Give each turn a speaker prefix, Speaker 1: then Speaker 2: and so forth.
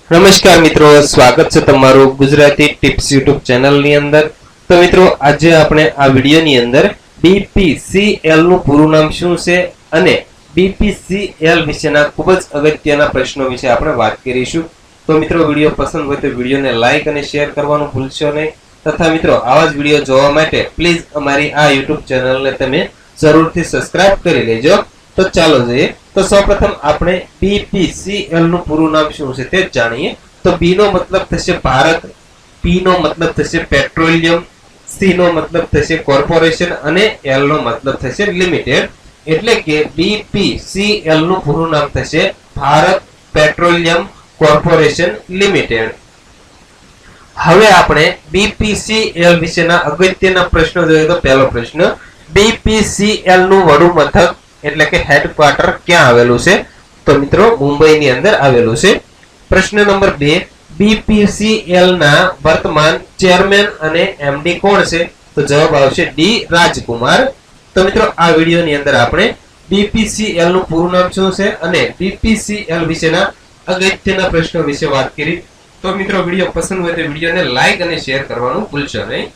Speaker 1: નમસ્કાર મિત્રો, સ્વાગત છે તમારું ગુજરાતી ટિપ્સ યુટ્યુબ ચેનલની અંદર। તો મિત્રો, આજે આપણે આ વિડીયોની અંદર BPCL નું પૂરું નામ શું છે અને BPCL વિશેના ખૂબ જ અગત્યના પ્રશ્નો વિશે આપણે વાત કરીશું। તો મિત્રો, વિડીયો પસંદ હોય તો વિડીયોને લાઈક અને શેર કરવાનું ભૂલશો નહીં તથા મિત્રો આવા જ વિડીયો જોવા માટે પ્લીઝ અમારી આ યુટ્યુબ ચેનલને તમે જરૂરથી સબસ્ક્રાઇબ કરી લેજો। તો ચાલો જોઈએ। તો સૌપ્રથમ આપણે BPCL નું પૂરું નામ શું છે તે જાણીએ। તો B નો મતલબ થશે ભારત, P નો મતલબ થશે પેટ્રોલિયમ, C નો મતલબ થશે કોર્પોરેશન અને L નો મતલબ થશે લિમિટેડ। એટલે કે BPCL નું પૂરું નામ થશે ભારત પેટ્રોલિયમ કોર્પોરેશન લિમિટેડ। હવે આપણે BPCL વિશેના અગત્યના પ્રશ્નો જોઈએ। તો પહેલો પ્રશ્ન, BPCL નું વડું મથક એટલે કે હેડક્વાર્ટર ક્યાં આવેલું છે? તો મિત્રો, મુંબઈની અંદર આવેલું છે। પ્રશ્ન નંબર 2, BPCL ના વર્તમાન ચેરમેન અને MD કોણ છે? તો જવાબ આવશે ડી રાજકુમાર। તો મિત્રો, આ વિડીયોની અંદર આપણે BPCL નું પૂરું નામ શું છે અને BPCL વિશેના અગત્યના પ્રશ્નો વિશે વાત કરી। તો મિત્રો, વિડીયો પસંદ હોય તો વિડીયોને લાઈક અને શેર કરવાનું ભૂલશો નહીં।